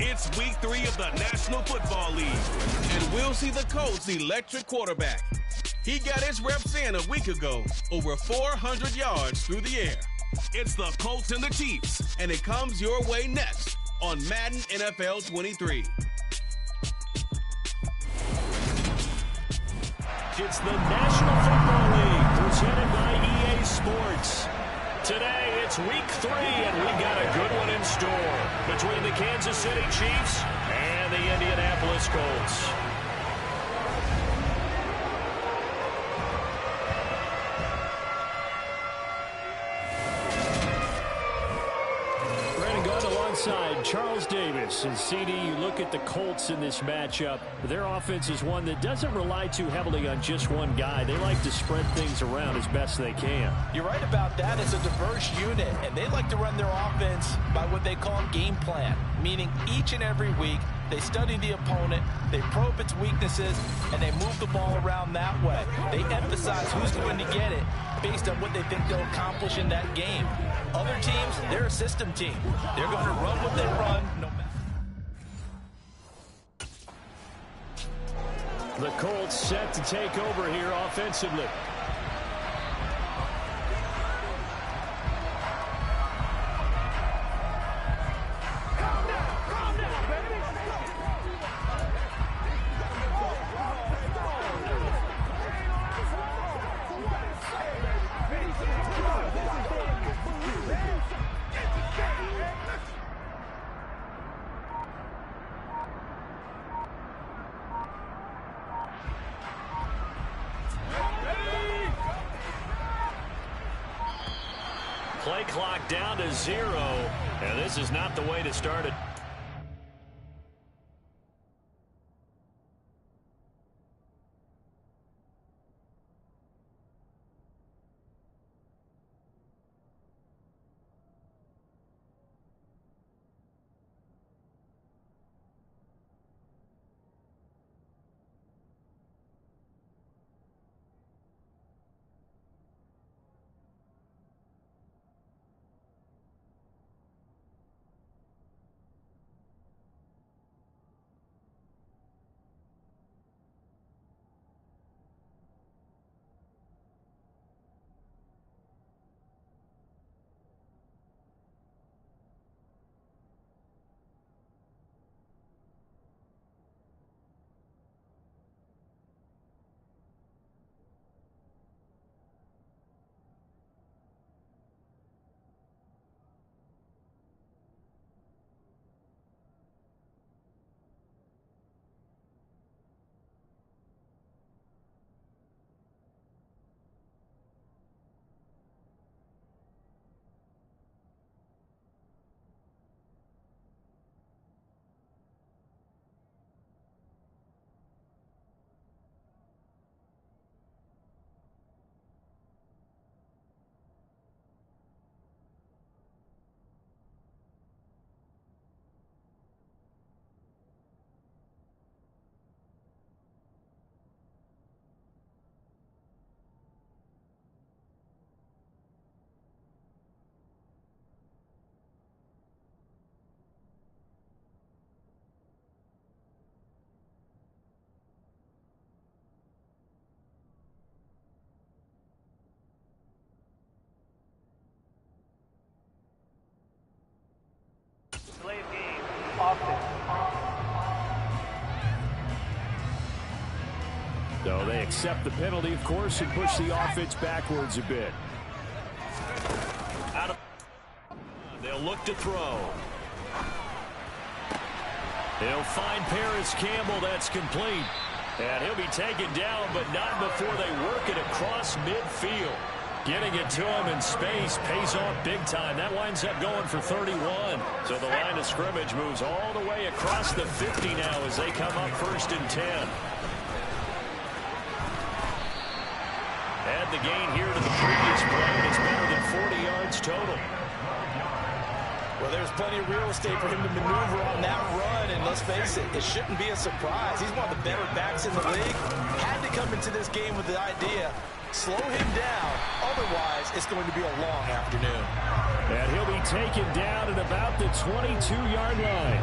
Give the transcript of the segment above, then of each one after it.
It's week 3 of the National Football League, and we'll see the Colts' electric quarterback. He got his reps in a week ago, over 400 yards through the air. It's the Colts and the Chiefs, and it comes your way next on Madden NFL 23. It's the National Football League, presented by EA Sports. Today, it's week 3, and we've got a good one in store between the Kansas City Chiefs and the Indianapolis Colts. Alongside Charles Davis and CD, you look at the Colts in this matchup. Their offense is one that doesn't rely too heavily on just one guy. They like to spread things around as best they can. You're right about that. It's a diverse unit, and they like to run their offense by what they call game plan, meaning each and every week they study the opponent, they probe its weaknesses, and they move the ball around that way. They emphasize who's going to get it based on what they think they'll accomplish in that game. Other teams, they're a system team. They're going to run what they run. No matter. The Colts set to take over here offensively. Play clock down to 0, and this is not the way to start it. So they accept the penalty, of course, and push the offense backwards a bit. They'll look to throw. They'll find Paris Campbell. That's complete. And he'll be taken down, but not before they work it across midfield. Getting it to him in space pays off big time. That winds up going for 31. So the line of scrimmage moves all the way across the 50 now as they come up 1st and 10. Add the gain here to the previous play, and it's better than 40 yards total. Well, there's plenty of real estate for him to maneuver on that run, and let's face it, it shouldn't be a surprise. He's one of the better backs in the league. Had to come into this game with the idea Slow him down. Otherwise, it's going to be a long afternoon. And he'll be taken down at about the 22-yard line.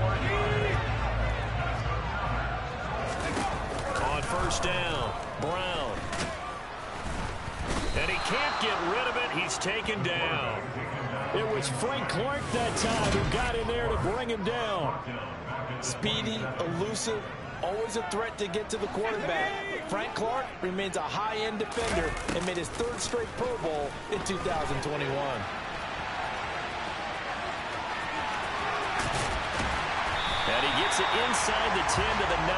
On first down, Brown. And he can't get rid of it. He's taken down. It was Frank Clark that time who got in there to bring him down. Speedy, elusive, always a threat to get to the quarterback. Frank Clark remains a high-end defender and made his third straight Pro Bowl in 2021. And he gets it inside the 10 to the 9.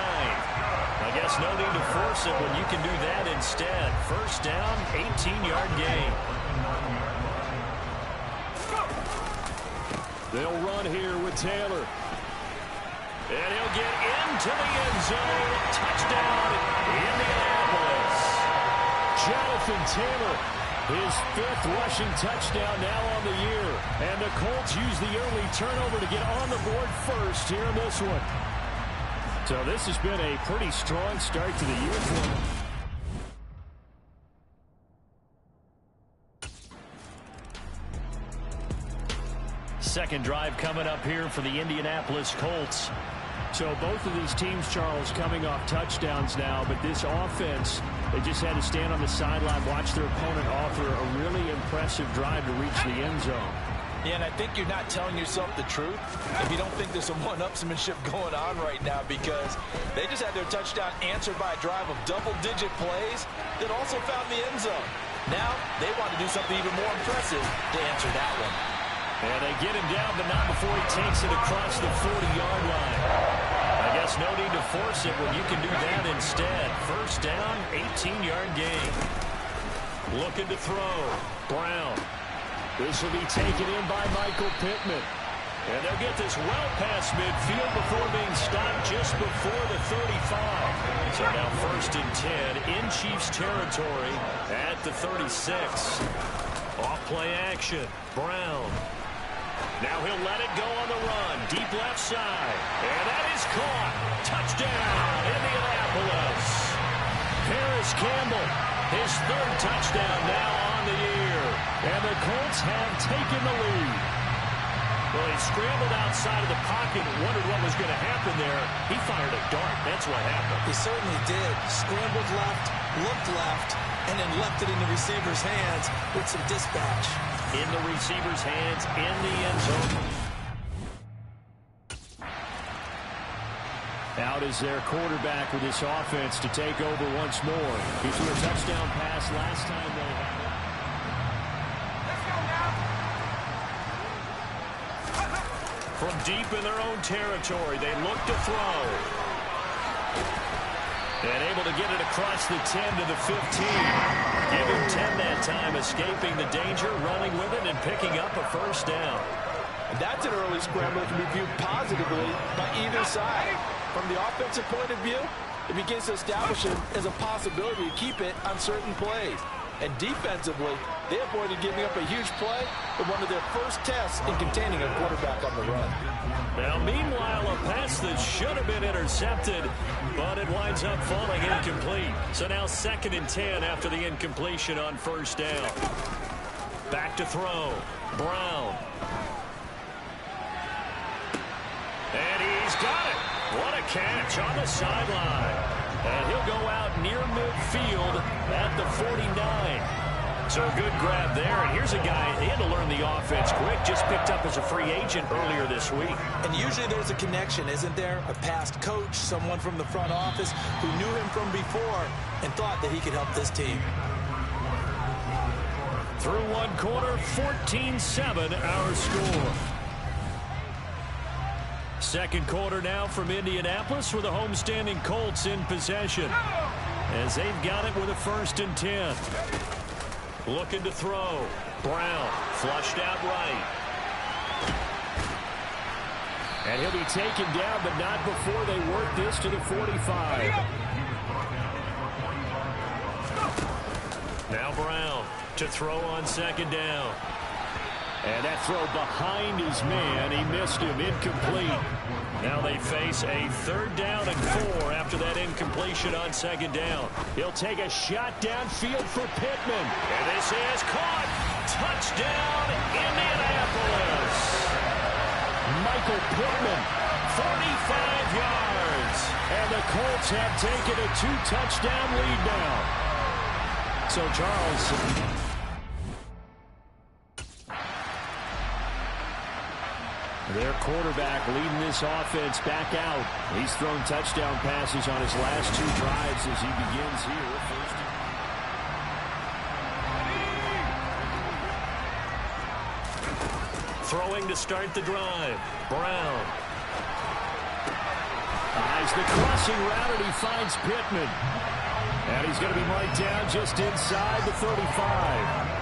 I guess no need to force it when you can do that instead. First down, 18-yard gain. They'll run here with Taylor. And he'll get into the end zone. Touchdown, Indianapolis. Jonathan Taylor, his 5th rushing touchdown now on the year. And the Colts use the early turnover to get on the board first here in this one. So this has been a pretty strong start to the year for them. Second drive coming up here for the Indianapolis Colts. So both of these teams, Charles, coming off touchdowns now, but this offense, they just had to stand on the sideline, watch their opponent offer a really impressive drive to reach the end zone. Yeah, and I think you're not telling yourself the truth if you don't think there's some one-upsmanship going on right now, because they just had their touchdown answered by a drive of double-digit plays that also found the end zone. Now they want to do something even more impressive to answer that one. And they get him down, but not before he takes it across the 40-yard line. I guess no need to force it when you can do that instead. First down, 18-yard gain. Looking to throw. Brown. This will be taken in by Michael Pittman. And they'll get this well past midfield before being stopped just before the 35. So now first and 10 in Chiefs territory at the 36. Off play action. Brown. Now he'll let it go on the run. Deep left side. And that is caught. Touchdown, Indianapolis. Paris Campbell, his 3rd touchdown now on the year. And the Colts have taken the lead. Well, he scrambled outside of the pocket and wondered what was going to happen there. He fired a dart. That's what happened. He certainly did. Scrambled left, looked left, and then left it in the receiver's hands with some dispatch. In the receiver's hands, in the end zone. Out is their quarterback with this offense to take over once more. He threw a touchdown pass last time they had it. From deep in their own territory, they look to throw. And able to get it across the 10 to the 15. Give him 10 that time, escaping the danger, running with it, and picking up a first down. And that's an early scramble that can be viewed positively by either side. From the offensive point of view, it begins to establish it as a possibility to keep it on certain plays. And defensively, they avoided giving up a huge play in one of their first tests in containing a quarterback on the run. Now, meanwhile, a pass that should have been intercepted, but it winds up falling incomplete. So now 2nd and 10 after the incompletion on first down. Back to throw. Brown. And he's got it. What a catch on the sideline. And he'll go out near midfield at the 49. So a good grab there. And here's a guy, he had to learn the offense quick, just picked up as a free agent earlier this week. And usually there's a connection, isn't there? A past coach, someone from the front office who knew him from before and thought that he could help this team. Through one quarter, 14-7 our score. Second quarter now from Indianapolis with the homestanding Colts in possession. As they've got it with a 1st and 10. Looking to throw. Brown flushed out right. And he'll be taken down, but not before they work this to the 45. Now Brown to throw on 2nd down. And that throw behind his man. He missed him. Incomplete. Now they face a 3rd down and 4 after that incompletion on 2nd down. He'll take a shot downfield for Pittman. And this is caught. Touchdown, Indianapolis. Michael Pittman, 45 yards. And the Colts have taken a 2-touchdown lead now. So, Charles, their quarterback leading this offense back out. He's thrown touchdown passes on his last 2 drives as he begins here. Throwing to start the drive. Brown. Eyes the crossing route, and he finds Pittman. And he's going to be marked down just inside the 35.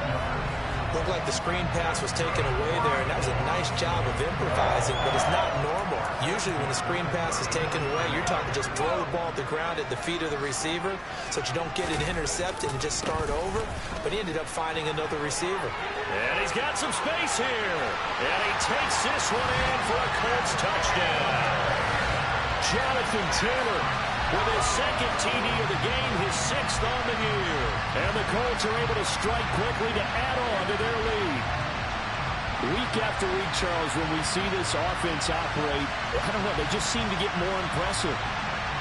Looked like the screen pass was taken away there, and that was a nice job of improvising, but it's not normal. Usually when the screen pass is taken away, you're talking just throw the ball at the ground at the feet of the receiver so that you don't get it intercepted and just start over, but he ended up finding another receiver. And he's got some space here, and he takes this one in for a Colts touchdown. Jonathan Taylor with his 2nd TD of the game, his 6th on the year. And the Colts are able to strike quickly to add on to their lead. Week after week, Charles, when we see this offense operate, I don't know, they just seem to get more impressive.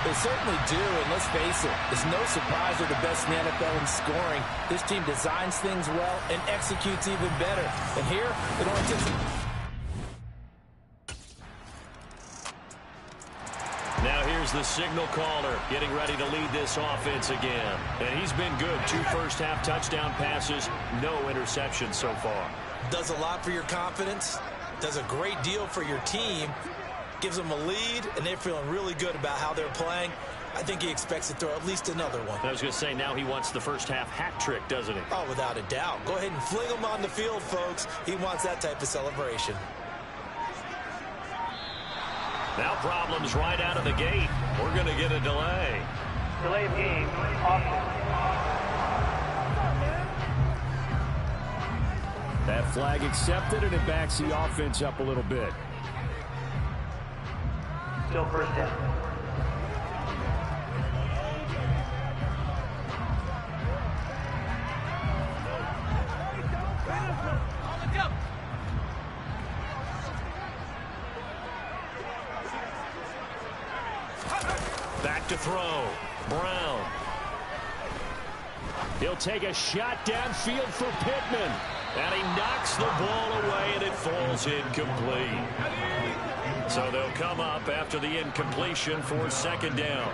They certainly do, and let's face it, it's no surprise they're the best in the NFL in scoring. This team designs things well and executes even better. And here, it only takes... Now here's the signal caller getting ready to lead this offense again. And he's been good. 2 first-half touchdown passes, no interceptions so far. Does a lot for your confidence, does a great deal for your team, gives them a lead, and they're feeling really good about how they're playing. I think he expects to throw at least another one. I was going to say, now he wants the first-half hat trick, doesn't he? Oh, without a doubt. Go ahead and fling him on the field, folks. He wants that type of celebration. Now problems right out of the gate. We're going to get a delay. Delay of game, offense. That flag accepted, and it backs the offense up a little bit. Still 1st down. Back to throw. Brown. He'll take a shot downfield for Pittman. And he knocks the ball away, and it falls incomplete. So they'll come up after the incompletion for 2nd down.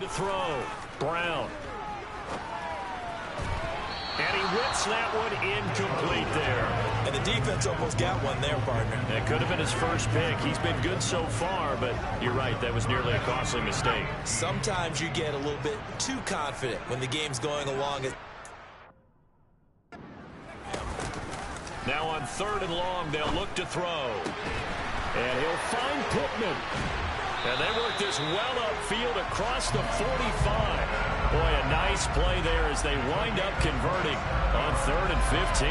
To throw. Brown. And he whips that one incomplete there. And the defense almost got one there, partner. That could have been his first pick. He's been good so far, but you're right, that was nearly a costly mistake. Sometimes you get a little bit too confident when the game's going along. Now on 3rd and long, they'll look to throw. And he'll find Pittman. And they work this well upfield across the 45. Boy, a nice play there as they wind up converting on 3rd and 15.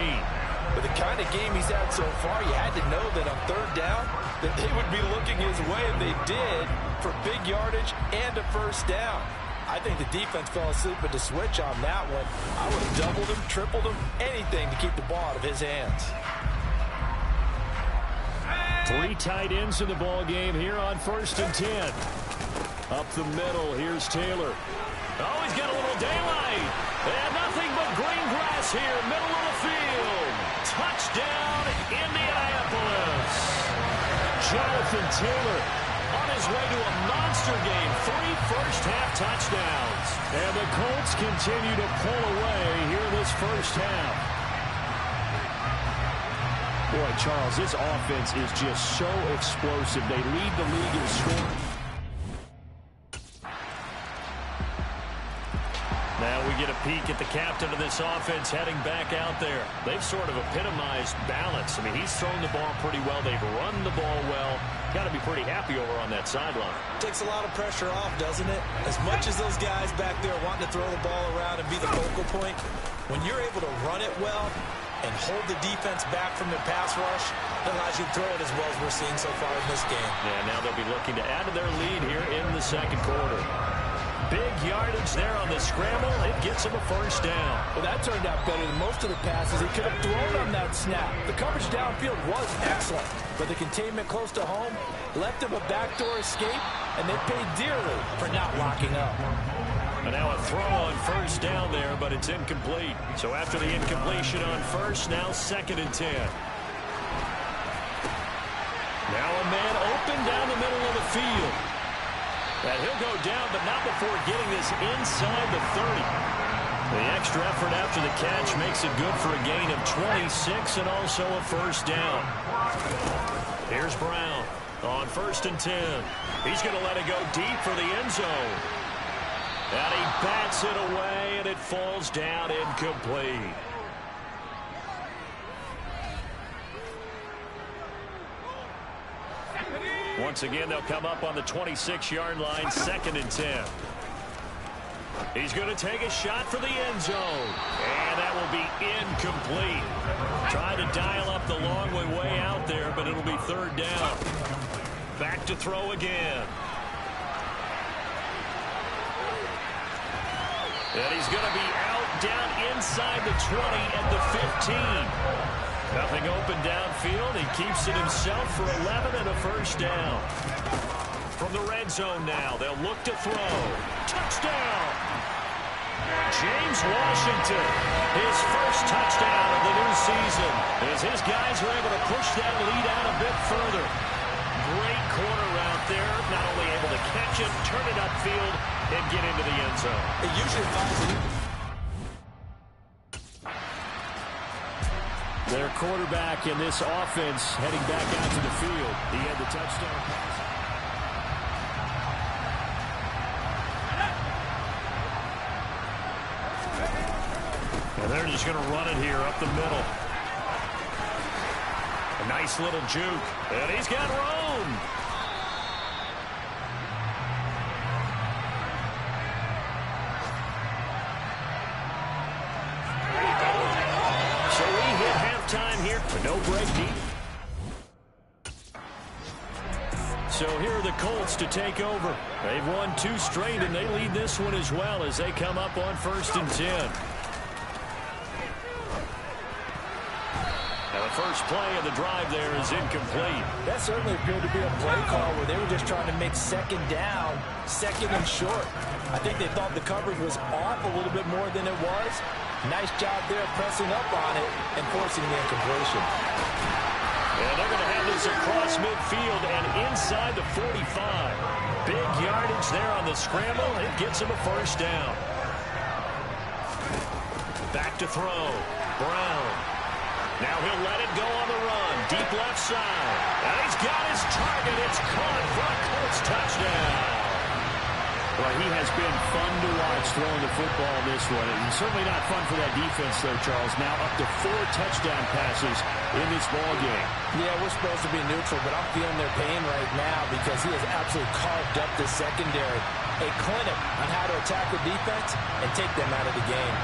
With the kind of game he's had so far, you had to know that on 3rd down that they would be looking his way, and they did, for big yardage and a 1st down. I think the defense fell asleep at the switch on that one. I would have doubled him, tripled him, anything to keep the ball out of his hands. 3 tight ends in the ball game here on 1st and 10. Up the middle, here's Taylor. Oh, he's got a little daylight. And nothing but green grass here, middle of the field. Touchdown, Indianapolis. Jonathan Taylor on his way to a monster game. 3 first-half touchdowns. And the Colts continue to pull away here in this first half. Boy, Charles, this offense is just so explosive. They lead the league in scoring. Now we get a peek at the captain of this offense heading back out there. They've sort of epitomized balance. I mean, he's thrown the ball pretty well. They've run the ball well. Got to be pretty happy over on that sideline. Takes a lot of pressure off, doesn't it? As much as those guys back there want to throw the ball around and be the focal point, when you're able to run it well and hold the defense back from their pass rush, that allows you to throw it as well as we're seeing so far in this game. Yeah, now they'll be looking to add to their lead here in the second quarter. Big yardage there on the scramble. It gets him a first down. Well, that turned out better than most of the passes he could have thrown on that snap. The coverage downfield was excellent, but the containment close to home left him a backdoor escape, and they paid dearly for not locking up. And now a throw on first down there, but it's incomplete. So after the incompletion on first, now 2nd and 10. Now a man open down the middle of the field. And he'll go down, but not before getting this inside the 30. The extra effort after the catch makes it good for a gain of 26 and also a first down. Here's Brown on 1st and 10. He's going to let it go deep for the end zone. And he bats it away, and it falls down incomplete. Once again, they'll come up on the 26-yard line, 2nd and 10. He's going to take a shot for the end zone. And that will be incomplete. Trying to dial up the long way out there, but it'll be 3rd down. Back to throw again. And he's going to be out down inside the 20 at the 15. Nothing open downfield. He keeps it himself for 11 and a first down. From the red zone now, they'll look to throw. Touchdown! James Washington, his first touchdown of the new season, as his guys are able to push that lead out a bit further. Great corner out there, not only able to catch it, turn it upfield, and get into the end zone. It usually finds it. Their quarterback in this offense heading back out to the field. He had the touchdown pass. And they're just going to run it here up the middle. A nice little juke. And he's got room. Time here, but no break needed. So here are the Colts to take over. They've won 2 straight, and they lead this one as well as they come up on 1st and 10. Now the first play of the drive there is incomplete. That certainly appeared to be a play call where they were just trying to make 2nd down, 2nd and short. I think they thought the coverage was off a little bit more than it was. Nice job there pressing up on it and forcing the incompletion. And they're going to have this across midfield and inside the 45. Big yardage there on the scramble. It gets him a first down. Back to throw. Brown. Now he'll let it go on the run. Deep left side. And he's got his target. It's caught for a Colts touchdown. Well, he has been fun to watch throwing the football in this one. And certainly not fun for that defense, though, Charles. Now up to 4 touchdown passes in this ball game. Yeah, we're supposed to be neutral, but I'm feeling their pain right now because he has absolutely carved up the secondary. A clinic on how to attack the defense and take them out of the game.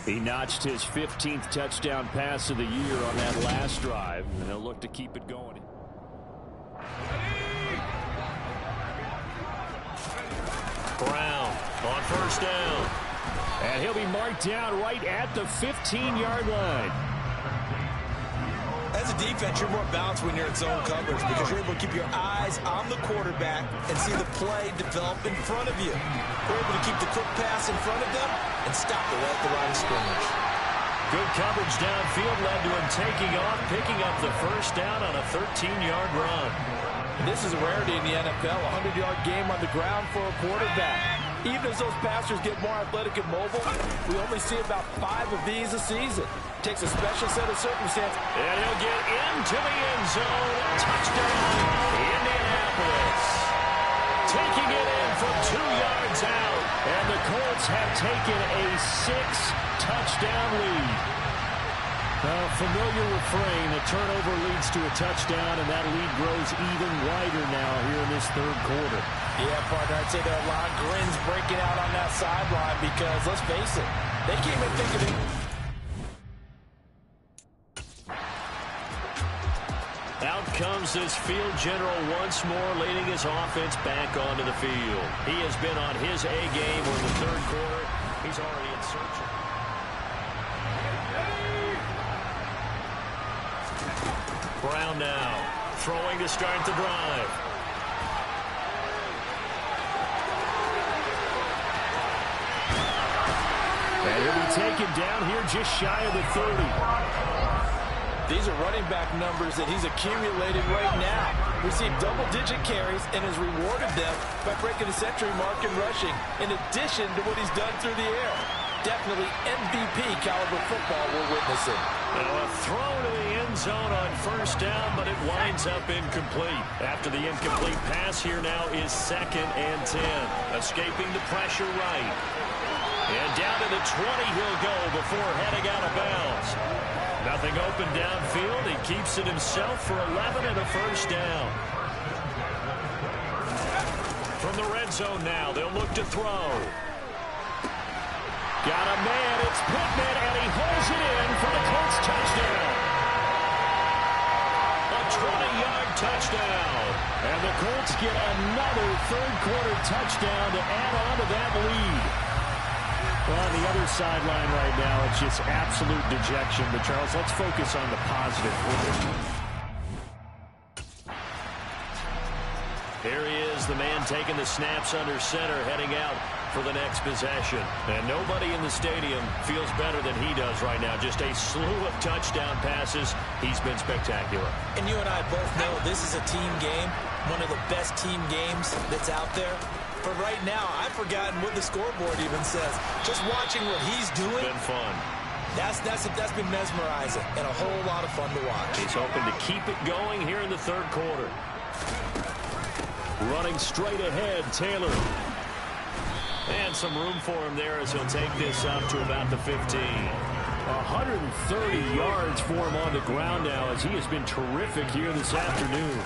He notched his 15th touchdown pass of the year on that last drive, and they'll look to keep it going. Brown on first down. And he'll be marked down right at the 15-yard line. As a defense, you're more balanced when you're in zone coverage because you're able to keep your eyes on the quarterback and see the play develop in front of you. You're able to keep the quick pass in front of them and stop it right at the line of scrimmage. Good coverage downfield led to him taking off, picking up the first down on a 13-yard run. And this is a rarity in the NFL, a 100-yard game on the ground for a quarterback. Even as those passers get more athletic and mobile, we only see about 5 of these a season. Takes a special set of circumstances. And he'll get into the end zone. Touchdown, Indianapolis. Taking it in from 2 yards out. And the Colts have taken a 6-touchdown lead. Familiar refrain, a turnover leads to a touchdown, and that lead grows even wider now here in this third quarter. Yeah, partner, I'd say there are a lot of grins breaking out on that sideline because, let's face it, they came in thinking Out comes this field general once more, leading his offense back onto the field. He has been on his A game in the third quarter. He's already in search of. Brown now, throwing to start the drive. And he'll be taken down here just shy of the 30. these are running back numbers that he's accumulated right now. Received double-digit carries and has rewarded them by breaking the century mark in rushing, in addition to what he's done through the air. Definitely MVP caliber football we're witnessing. Now a throw to the end zone on first down, but it winds up incomplete. After the incomplete pass, here now is 2nd and 10. Escaping the pressure right. And down to the 20 he'll go before heading out of bounds. Nothing open downfield. He keeps it himself for 11 and a first down. From the red zone now, they'll look to throw. Got a man, it's Pittman, and he holds it in for the Colts touchdown. A 20-yard touchdown. And the Colts get another third-quarter touchdown to add on to that lead. Well, on the other sideline right now, it's just absolute dejection. But, Charles, let's focus on the positive. Here he is, the man taking the snaps under center, heading out for the next possession. And nobody in the stadium feels better than he does right now. Just a slew of touchdown passes. He's been spectacular. And you and I both know this is a team game, one of the best team games that's out there. But right now, I've forgotten what the scoreboard even says. Just watching what he's doing. Been fun. That's been mesmerizing and a whole lot of fun to watch. He's hoping to keep it going here in the third quarter. Running straight ahead, Taylor. And some room for him there as he'll take this up to about the 15. 130 yards for him on the ground now as he has been terrific here this afternoon.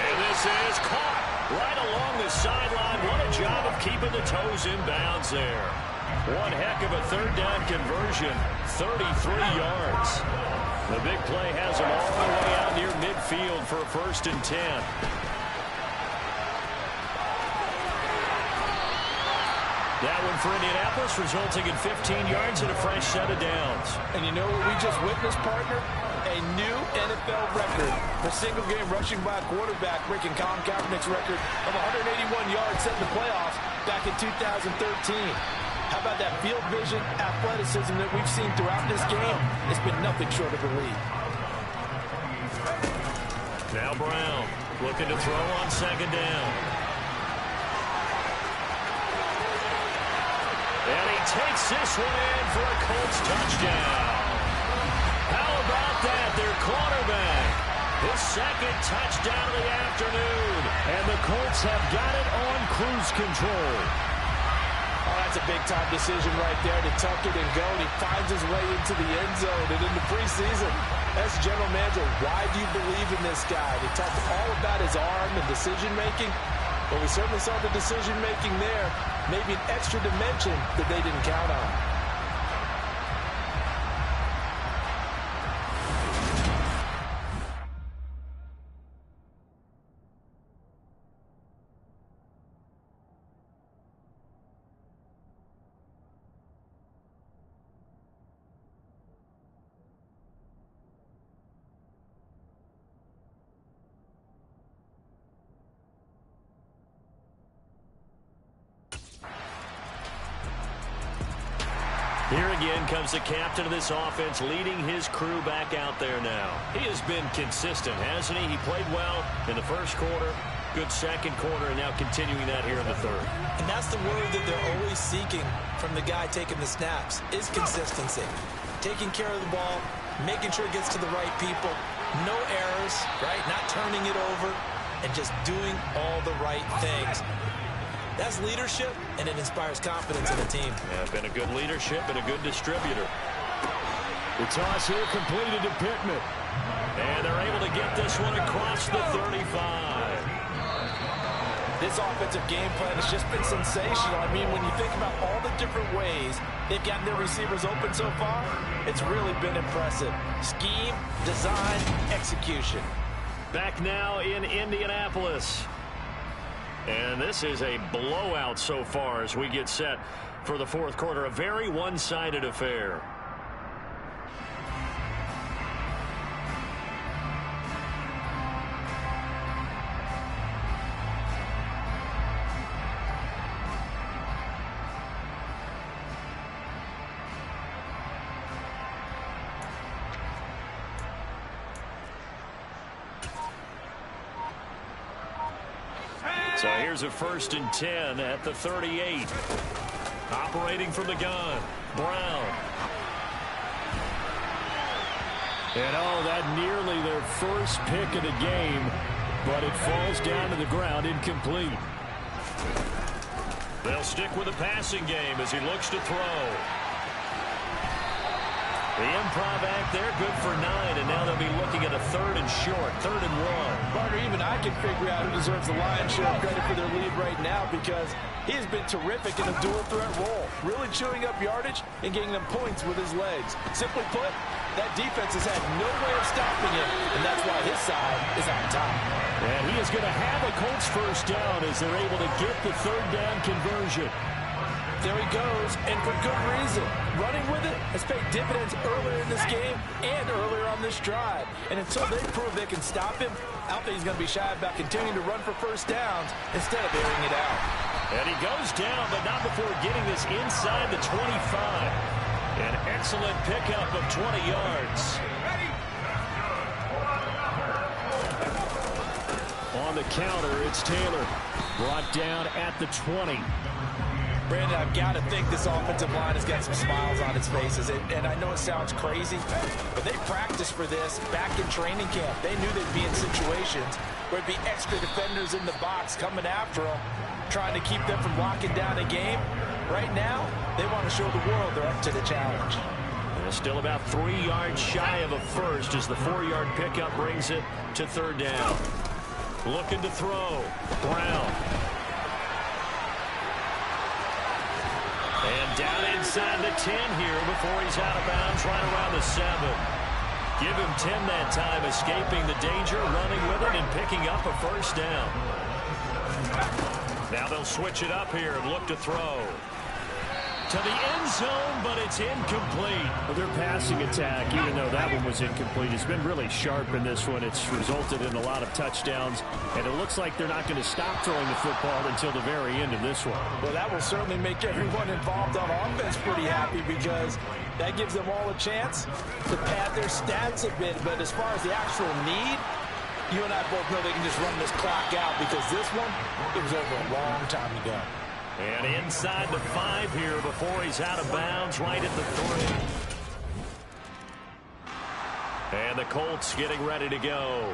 And this is caught right along the sideline. What a job of keeping the toes in bounds there. One heck of a third down conversion. 33 yards. The big play has him all the way out near midfield for a 1st and 10. That one for Indianapolis, resulting in 15 yards and a fresh set of downs. And you know what we just witnessed, partner? A new NFL record for single-game rushing by a quarterback, breaking Colin Kaepernick's record of 181 yards set in the playoffs back in 2013. How about that field vision, athleticism that we've seen throughout this game? It's been nothing short of elite. Now Brown looking to throw on 2nd down. And he takes this one in for a Colts touchdown. How about that? Their quarterback. His 2nd touchdown of the afternoon. And the Colts have got it on cruise control. Oh, that's a big-time decision right there to tuck it and go. And he finds his way into the end zone. And in the preseason, as general manager, why do you believe in this guy? They talked all about his arm and decision-making. Well, we certainly saw the decision-making there. Maybe an extra dimension that they didn't count on. Here again comes the captain of this offense, leading his crew back out there now. He has been consistent, hasn't he? He played well in the first quarter, good second quarter, and now continuing that here in the third. And that's the word that they're always seeking from the guy taking the snaps, is consistency. Taking care of the ball, making sure it gets to the right people, no errors, right? Not turning it over, and just doing all the right things. That's leadership, and it inspires confidence in the team. Yeah, been a good leadership and a good distributor. The toss here completed to Pittman. And they're able to get this one across the 35. This offensive game plan has just been sensational. I mean, when you think about all the different ways they've gotten their receivers open so far, it's really been impressive. Scheme, design, execution. Back now in Indianapolis. And this is a blowout so far as we get set for the fourth quarter. A very one-sided affair. So here's a 1st and 10 at the 38. Operating from the gun, Brown. And that nearly their first pick of the game, but it falls down to the ground incomplete. They'll stick with the passing game as he looks to throw. The improv act there, good for 9, and now they'll be looking at a 3rd and short, 3rd and 1. Partner, even I can figure out who deserves the lion's share of credit for their lead right now, because he has been terrific in a dual threat role, really chewing up yardage and getting them points with his legs. Simply put, that defense has had no way of stopping him, and that's why his side is on top. And he is going to have a Colts first down as they're able to get the 3rd down conversion. There he goes, and for good reason. Running with it has paid dividends earlier in this game and earlier on this drive. And until they prove they can stop him, I don't think he's going to be shy about continuing to run for first downs instead of airing it out. And he goes down, but not before getting this inside the 25. An excellent pickup of 20 yards. On the counter, it's Taylor. Brought down at the 20. Brandon, I've got to think this offensive line has got some smiles on its faces. And I know it sounds crazy, but they practiced for this back in training camp. They knew they'd be in situations where it'd be extra defenders in the box coming after them, trying to keep them from locking down a game. Right now, they want to show the world they're up to the challenge. And still about 3 yards shy of a first as the 4-yard pickup brings it to 3rd down. Looking to throw. Brown. And down inside the 10 here before he's out of bounds, right around the 7. Give him 10 that time, escaping the danger, running with it, and picking up a first down. Now they'll switch it up here and look to throw. To the end zone, but it's incomplete. Well, their passing attack, even though that one was incomplete, has been really sharp in this one. It's resulted in a lot of touchdowns, and it looks like they're not going to stop throwing the football until the very end of this one. Well, that will certainly make everyone involved on offense pretty happy, because that gives them all a chance to pad their stats a bit. But as far as the actual need, you and I both know they can just run this clock out, because this one, it was over a long time ago. And inside the 5 here before he's out of bounds, right at the 3. And the Colts getting ready to go.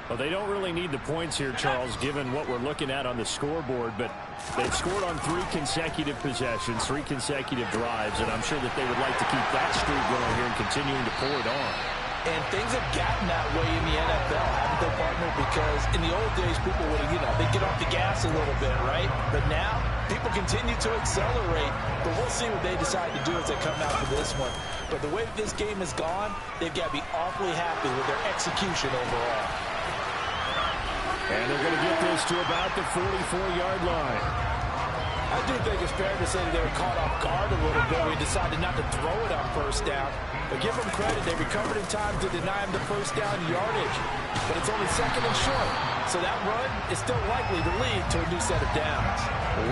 Well, they don't really need the points here, Charles, given what we're looking at on the scoreboard, but they've scored on 3 consecutive possessions, 3 consecutive drives, and I'm sure that they would like to keep that streak going here and continuing to pour it on. And things have gotten that way in the NFL, haven't they, partner? Because in the old days, people would, they'd get off the gas a little bit, right? But now, people continue to accelerate. But we'll see what they decide to do as they come out for this one. But the way that this game has gone, they've got to be awfully happy with their execution overall. And they're going to get this to about the 44-yard line. I do think it's fair to say that they were caught off guard a little bit. We decided not to throw it on first down. But give them credit. They recovered in time to deny him the first down yardage. But it's only second and short. So that run is still likely to lead to a new set of downs.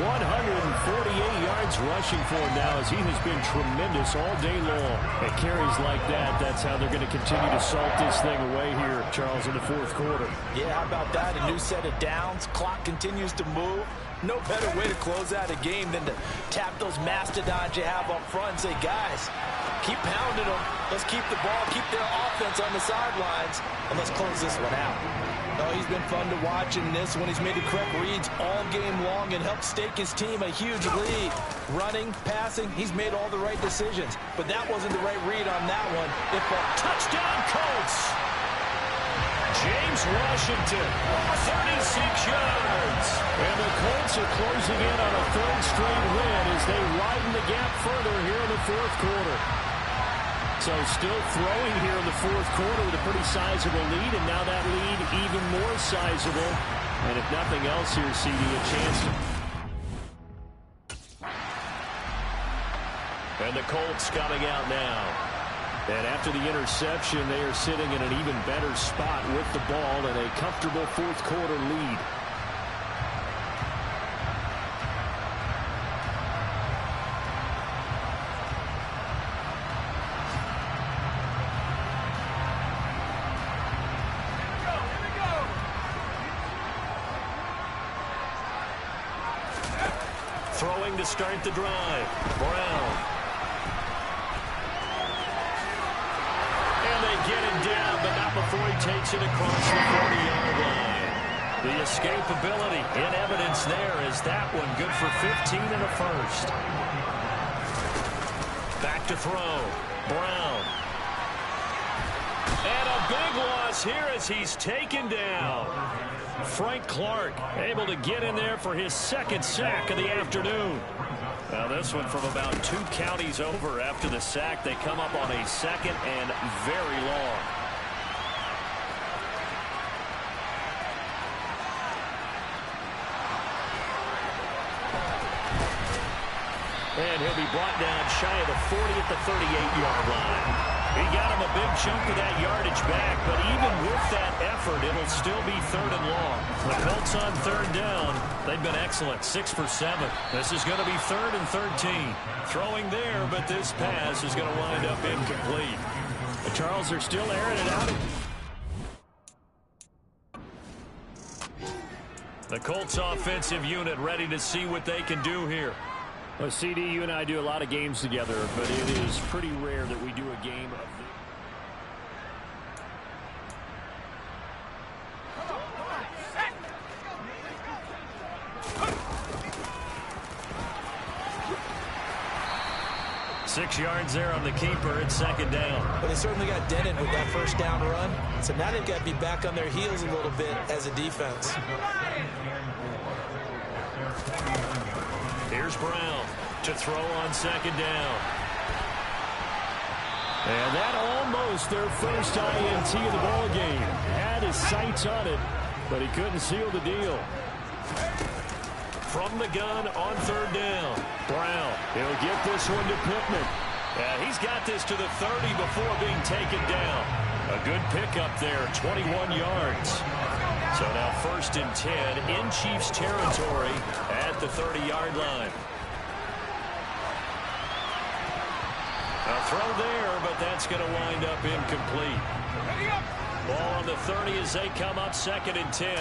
148 yards rushing for him now as he has been tremendous all day long. At carries like that, that's how they're going to continue to salt this thing away here, Charles, in the fourth quarter. Yeah, how about that? A new set of downs. Clock continues to move. No better way to close out a game than to tap those mastodons you have up front and say, guys, keep pounding them. Let's keep the ball, keep their offense on the sidelines, and let's close this one out. Oh, he's been fun to watch in this one. He's made the correct reads all game long and helped stake his team a huge lead. Running, passing, he's made all the right decisions. But that wasn't the right read on that one. Touchdown, Colts! James Washington, 36 yards. And the Colts are closing in on a third straight win as they widen the gap further here in the fourth quarter. So still throwing here in the fourth quarter with a pretty sizable lead, and now that lead even more sizable. And if nothing else here, CD, a chance to... And the Colts coming out now. And after the interception, they are sitting in an even better spot with the ball and a comfortable fourth quarter lead. Throwing to start the drive. Brown. And they get him down, but not before he takes it across the 40-yard line. The escapability in evidence there is that one good for 15 and a first. Back to throw. Brown. And a big loss here as he's taken down. Frank Clark able to get in there for his second sack of the afternoon. Now this one from about 2 counties over after the sack. They come up on a second and very long. And he'll be brought down shy of the 40 at the 38-yard line. He got him a big chunk of that yardage back, but even with that effort, it'll still be third and long. The Colts on third down. They've been excellent, 6 for 7. This is going to be 3rd and 13. Throwing there, but this pass is going to wind up incomplete. The Charles are still airing it out. The Colts offensive unit ready to see what they can do here. Well, CD, you and I do a lot of games together, but it is pretty rare that we do a game of this. 6 yards there on the keeper. It's second down. But they certainly got dented with that first down run. So now they've got to be back on their heels a little bit as a defense. Here's Brown to throw on second down. And that almost their first INT of the ball game. Had his sights on it, but he couldn't seal the deal. From the gun on third down. Brown, he'll get this one to Pittman. Yeah, he's got this to the 30 before being taken down. A good pickup there, 21 yards. So now 1st and 10 in Chiefs territory at the 30-yard line. A throw there, but that's going to wind up incomplete. Ball on the 30 as they come up 2nd and 10.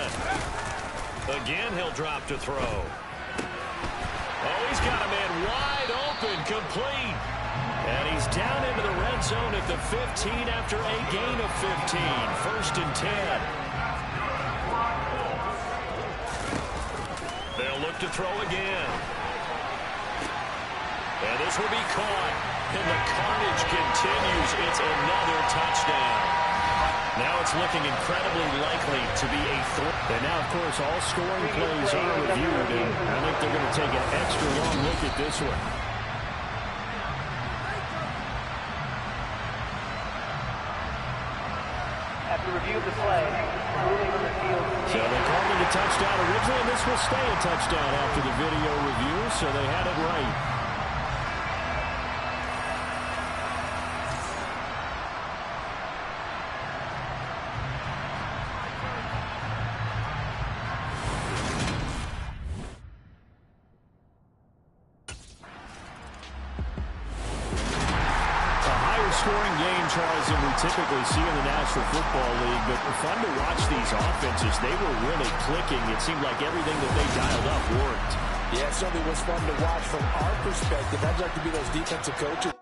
Again, he'll drop to throw. Oh, he's got a man wide open, complete. And he's down into the red zone at the 15 after a gain of 15. 1st and 10. They'll look to throw again. And this will be caught. And the carnage continues. It's another touchdown. Now it's looking incredibly likely to be a throw. And now, of course, all scoring plays are reviewed, and I think they're going to take an extra long look at this one. After review of the play, ruling on the field. So they called it a touchdown originally, and this will stay a touchdown after the video review, so they had it right. Scoring game, Charles, that we typically see in the National Football League, but fun to watch these offenses. They were really clicking. It seemed like everything that they dialed up worked. Yeah, it certainly was fun to watch from our perspective. I'd like to be those defensive coaches.